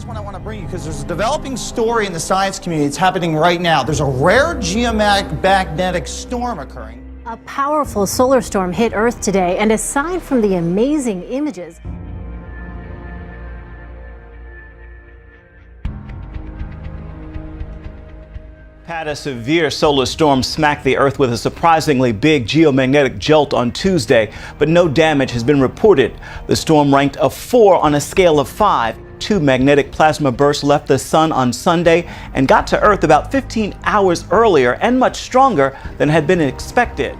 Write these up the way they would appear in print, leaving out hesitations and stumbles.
is one I want to bring you because there's a developing story in the science community. It's happening right now. There's a rare geomagnetic storm occurring. A powerful solar storm hit Earth today, and aside from the amazing images, A severe solar storm smacked the Earth with a surprisingly big geomagnetic jolt on Tuesday, but no damage has been reported. The storm ranked a 4 on a scale of 5. 2 magnetic plasma bursts left the sun on Sunday and got to Earth about 15 hours earlier and much stronger than had been expected.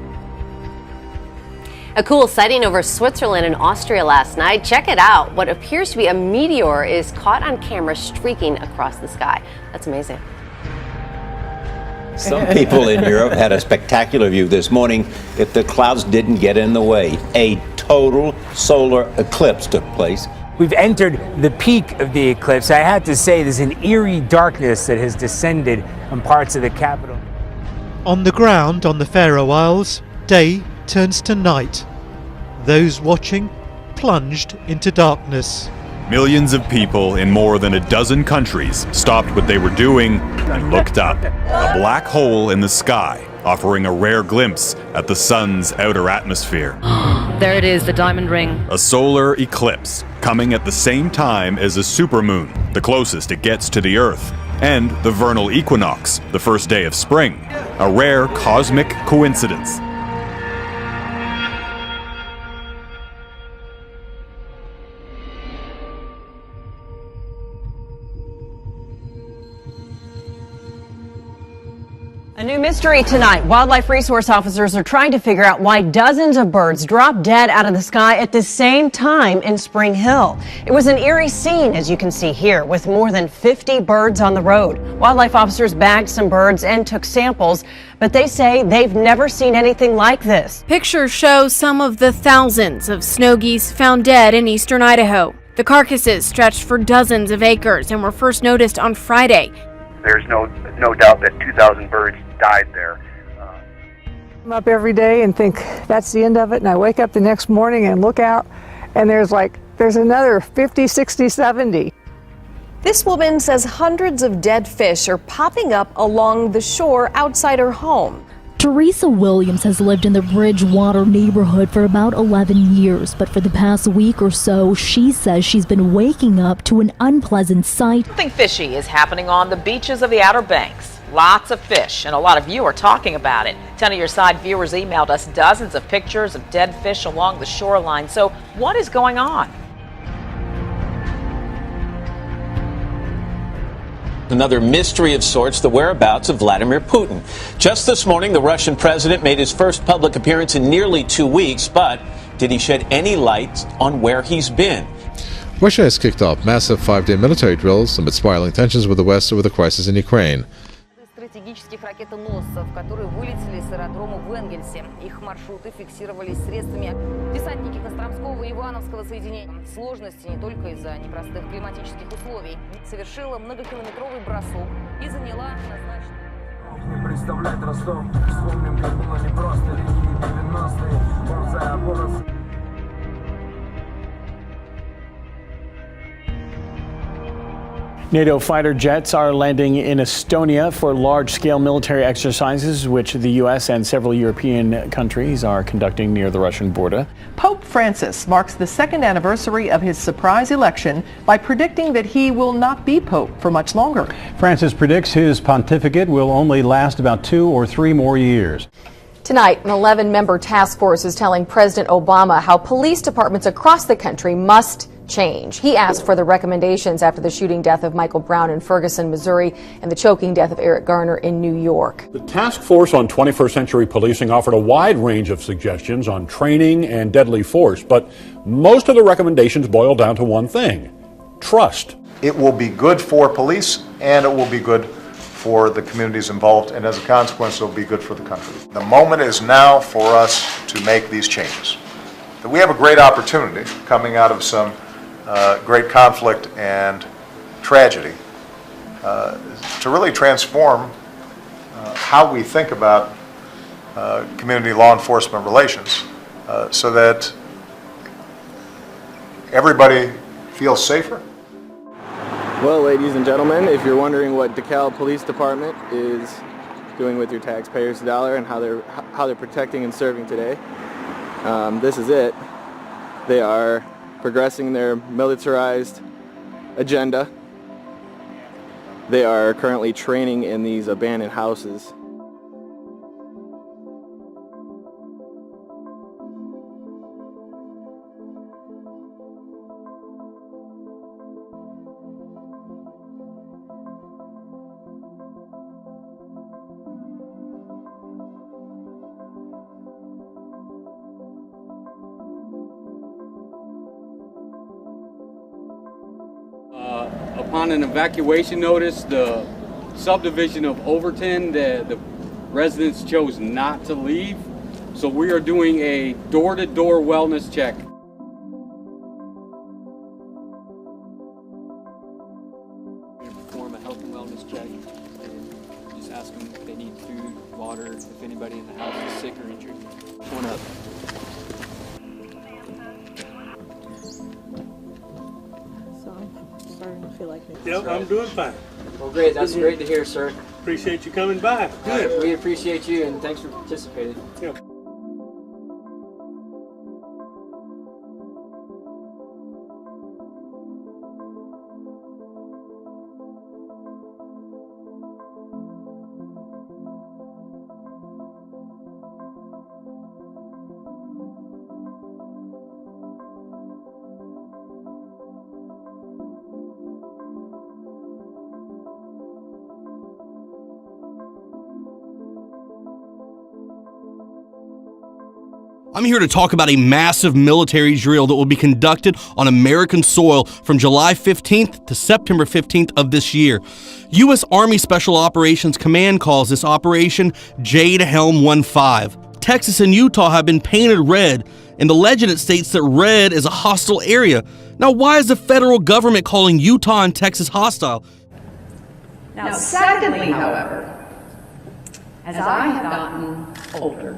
A cool sighting over Switzerland and Austria last night. Check it out. What appears to be a meteor is caught on camera streaking across the sky. That's amazing. Some people in Europe had a spectacular view this morning if the clouds didn't get in the way. A total solar eclipse took place. We've entered the peak of the eclipse. I have to say there's an eerie darkness that has descended on parts of the capital. On the ground on the Faroe Isles, day turns to night. Those watching plunged into darkness. Millions of people in more than a dozen countries stopped what they were doing and looked up. A black hole in the sky, offering a rare glimpse at the sun's outer atmosphere. There it is, the diamond ring. A solar eclipse, coming at the same time as a supermoon, the closest it gets to the Earth, and the vernal equinox, the first day of spring. A rare cosmic coincidence. A new mystery tonight. Wildlife resource officers are trying to figure out why dozens of birds dropped dead out of the sky at the same time in Spring Hill. It was an eerie scene, as you can see here, with more than 50 birds on the road. Wildlife officers bagged some birds and took samples, but they say they've never seen anything like this. Pictures show some of the thousands of snow geese found dead in eastern Idaho. The carcasses stretched for dozens of acres and were first noticed on Friday. There's no doubt that 2,000 birds died there. I'm up every day and think that's the end of it, and I wake up the next morning and look out, and there's another 50, 60, 70. This woman says hundreds of dead fish are popping up along the shore outside her home. Teresa Williams has lived in the Bridgewater neighborhood for about 11 years, but for the past week or so, she says she's been waking up to an unpleasant sight. Something fishy is happening on the beaches of the Outer Banks. Lots of fish, and a lot of you are talking about it. 10 of your side viewers emailed us dozens of pictures of dead fish along the shoreline. So what is going on? Another mystery of sorts, the whereabouts of Vladimir Putin. Just this morning, the Russian president made his first public appearance in nearly 2 weeks, but did he shed any light on where he's been? Russia has kicked off massive 5-day military drills amid spiraling tensions with the West over the crisis in Ukraine. Стратегических ракетоносцев, которые вылетели с аэродрома в Энгельсе. Их маршруты фиксировались средствами десантники Костромского и Ивановского соединения. Сложности не только из-за непростых климатических условий. Совершила многокилометровый бросок и заняла назначенную... Представлять Ростов, вспомним, как было непросто, лихие 90-е, ползая оборот. NATO fighter jets are landing in Estonia for large-scale military exercises, which the U.S. and several European countries are conducting near the Russian border. Pope Francis marks the second anniversary of his surprise election by predicting that he will not be pope for much longer. Francis predicts his pontificate will only last about 2 or 3 more years. Tonight, an 11-member task force is telling President Obama how police departments across the country must change. He asked for the recommendations after the shooting death of Michael Brown in Ferguson, Missouri, and the choking death of Eric Garner in New York. The task force on 21st century policing offered a wide range of suggestions on training and deadly force, but most of the recommendations boil down to one thing: trust. It will be good for police, and it will be good for the communities involved, and as a consequence, it will be good for the country. The moment is now for us to make these changes. That we have a great opportunity coming out of some great conflict and tragedy to really transform how we think about community law enforcement relations so that everybody feels safer. Well, ladies and gentlemen, if you're wondering what DeKalb Police Department is doing with your taxpayers' dollar and how they're protecting and serving today, this is it. They are progressing their militarized agenda. They are currently training in these abandoned houses. Upon an evacuation notice, the subdivision of Overton, the residents chose not to leave. So we are doing a door-to-door wellness check. We're going to perform a health and wellness check and just ask them if they need food, water, if anybody in the house is sick or injured. Come on up. Yep, I'm doing fine. Well, great. That's great to hear, sir. Appreciate you coming by. Good. We appreciate you, and thanks for participating. Yep. I'm here to talk about a massive military drill that will be conducted on American soil from July 15th to September 15th of this year. U.S. Army Special Operations Command calls this Operation Jade Helm 15. Texas and Utah have been painted red. In the legend, it states that red is a hostile area. Now, why is the federal government calling Utah and Texas hostile? Now, secondly, however, as I have gotten older,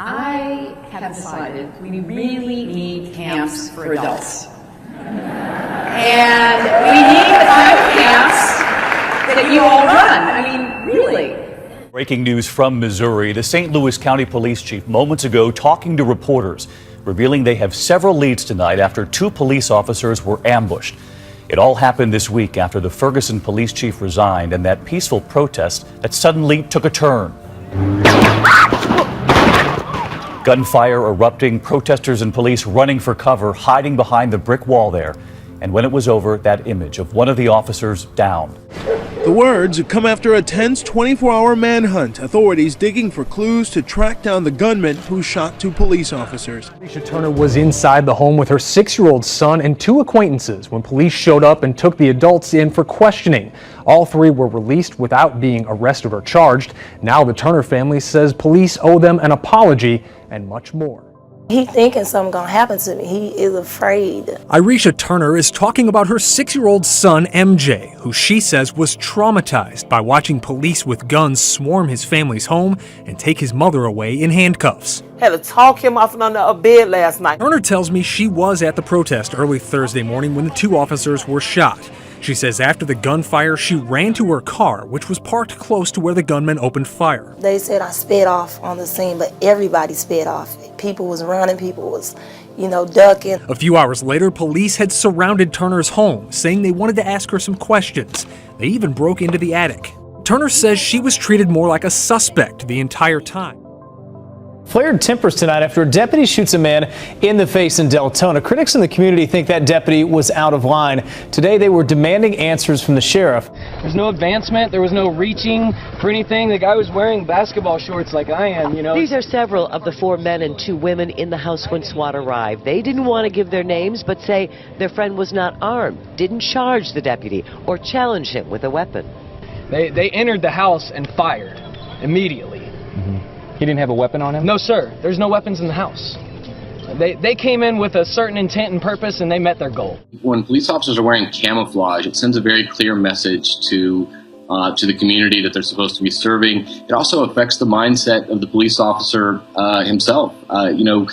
I have decided we really need camps for adults. And we need the kind of camps that you all run. I mean, really. Breaking news from Missouri. The St. Louis County Police Chief moments ago talking to reporters, revealing they have several leads tonight after 2 police officers were ambushed. It all happened this week after the Ferguson police chief resigned and that peaceful protest that suddenly took a turn. Gunfire erupting, protesters and police running for cover, hiding behind the brick wall there. And when it was over, that image of one of the officers down. The words come after a tense 24-hour manhunt, authorities digging for clues to track down the gunman who shot 2 police officers. Alicia Turner was inside the home with her 6-year-old son and 2 acquaintances when police showed up and took the adults in for questioning. All 3 were released without being arrested or charged. Now the Turner family says police owe them an apology and much more. He thinking something gonna happen to me. He is afraid. Alicia Turner is talking about her 6-year-old son, MJ, who she says was traumatized by watching police with guns swarm his family's home and take his mother away in handcuffs. Had to talk him off under a bed last night. Turner tells me she was at the protest early Thursday morning when the 2 officers were shot. She says after the gunfire, she ran to her car, which was parked close to where the gunman opened fire. They said I sped off on the scene, but everybody sped off. People was running, people was, ducking. A few hours later, police had surrounded Turner's home, saying they wanted to ask her some questions. They even broke into the attic. Turner says she was treated more like a suspect the entire time. Flared tempers tonight after a deputy shoots a man in the face in Deltona. Critics in the community think that deputy was out of line. Today they were demanding answers from the sheriff. There's no advancement. There was no reaching for anything. The guy was wearing basketball shorts like I am, These are several of the 4 men and 2 women in the house when SWAT arrived. They didn't want to give their names, but say their friend was not armed, didn't charge the deputy or challenge him with a weapon. They entered the house and fired immediately. He didn't have a weapon on him? No, sir. There's no weapons in the house. They came in with a certain intent and purpose, and they met their goal. When police officers are wearing camouflage, it sends a very clear message to the community that they're supposed to be serving. It also affects the mindset of the police officer himself. The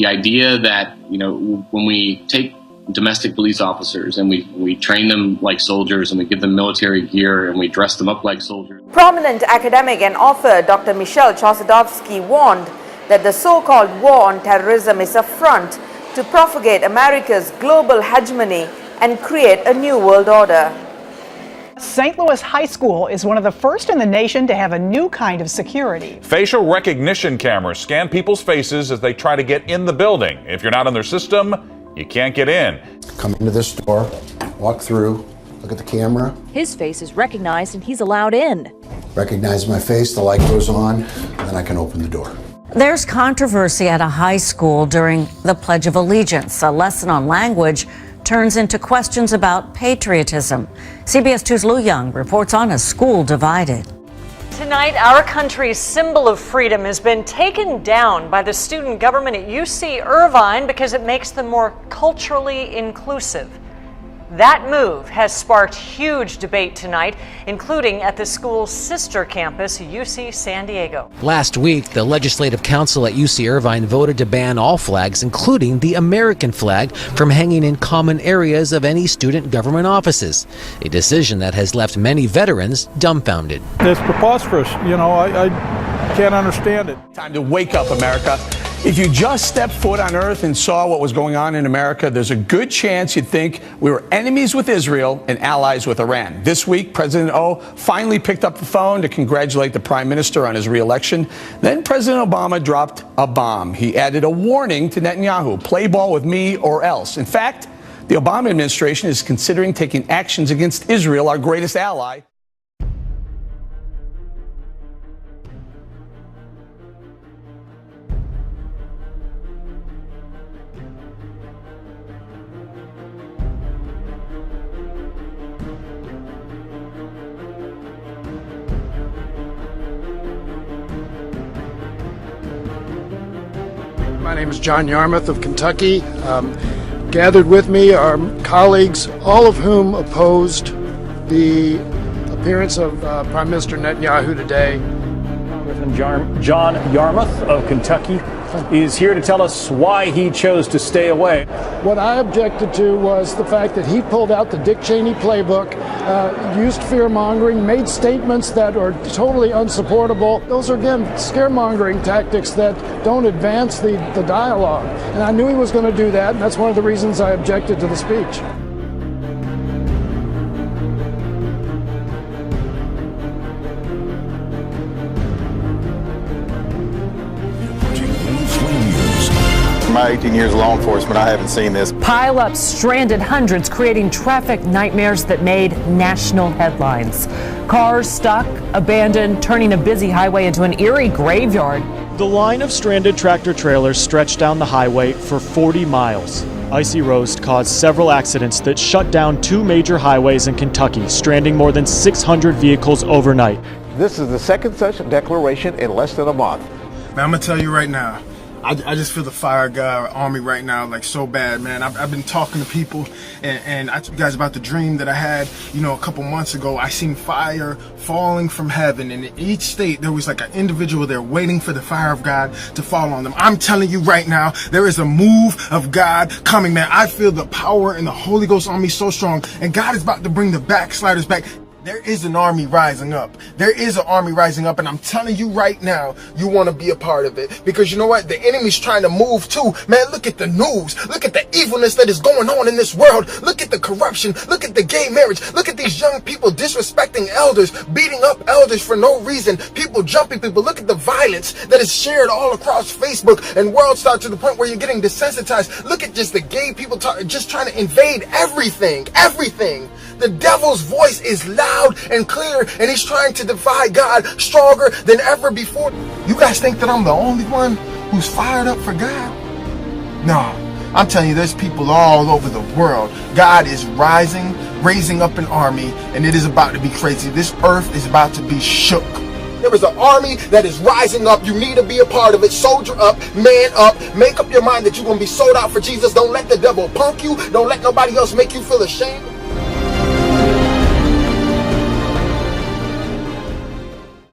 idea that when we take domestic police officers, and we train them like soldiers, and we give them military gear, and we dress them up like soldiers. Prominent academic and author Dr. Michelle Chossudovsky warned that the so-called war on terrorism is a front to propagate America's global hegemony and create a new world order. St. Louis High School is one of the first in the nation to have a new kind of security. Facial recognition cameras scan people's faces as they try to get in the building. If you're not on their system, you can't get in. Come into this door, walk through, look at the camera. His face is recognized and he's allowed in. Recognize my face, the light goes on, and then I can open the door. There's controversy at a high school during the Pledge of Allegiance. A lesson on language turns into questions about patriotism. CBS 2's Lou Young reports on a school divided. Tonight, our country's symbol of freedom has been taken down by the student government at UC Irvine because it makes them more culturally inclusive. That move has sparked huge debate tonight, including at the school's sister campus, UC San Diego. Last week, the Legislative Council at UC Irvine voted to ban all flags, including the American flag, from hanging in common areas of any student government offices, a decision that has left many veterans dumbfounded. It's preposterous. You know, I can't understand it. Time to wake up, America. If you just stepped foot on Earth and saw what was going on in America, there's a good chance you'd think we were enemies with Israel and allies with Iran. This week, President O finally picked up the phone to congratulate the Prime Minister on his re-election. Then President Obama dropped a bomb. He added a warning to Netanyahu: play ball with me or else. In fact, the Obama administration is considering taking actions against Israel, our greatest ally. My name is John Yarmouth of Kentucky. Gathered with me are colleagues, all of whom opposed the appearance of Prime Minister Netanyahu today. Congressman John Yarmouth of Kentucky is here to tell us why he chose to stay away. What I objected to was the fact that he pulled out the Dick Cheney playbook, used fear-mongering, made statements that are totally unsupportable. Those are, again, scaremongering tactics that don't advance the dialogue. And I knew he was going to do that, and that's one of the reasons I objected to the speech. My 18 years of law enforcement, I haven't seen this. Pile-ups stranded hundreds, creating traffic nightmares that made national headlines. Cars stuck, abandoned, turning a busy highway into an eerie graveyard. The line of stranded tractor-trailers stretched down the highway for 40 miles. Icy roast caused several accidents that shut down 2 major highways in Kentucky, stranding more than 600 vehicles overnight. This is the second such declaration in less than a month. Man, I'm gonna tell you right now, I just feel the fire of God on me right now, like so bad, man. I've been talking to people, and I told you guys about the dream that I had, you know, a couple months ago. I seen fire falling from heaven, and in each state there was like an individual there waiting for the fire of God to fall on them. I'm telling you right now, there is a move of God coming, man. I feel the power and the Holy Ghost on me so strong, and God is about to bring the backsliders back. There is an army rising up. There is an army rising up, and I'm telling you right now, you want to be a part of it. Because you know what? The enemy's trying to move too. Man, look at the news. Look at the evilness that is going on in this world. Look at the corruption. Look at the gay marriage. Look at these young people disrespecting elders, beating up elders for no reason, people jumping people. Look at the violence that is shared all across Facebook and World Star to the point where you're getting desensitized. Look at just the gay people just trying to invade everything. Everything. The devil's voice is loud and clear, and he's trying to defy God stronger than ever before. You guys think that I'm the only one who's fired up for God? No, I'm telling you, there's people all over the world. God is raising up an army, and it is about to be crazy. This earth is about to be shook. There is an army that is rising up. You need to be a part of it. Soldier up, man up. Make up your mind that you're going to be sold out for Jesus. Don't let the devil punk you. Don't let nobody else make you feel ashamed.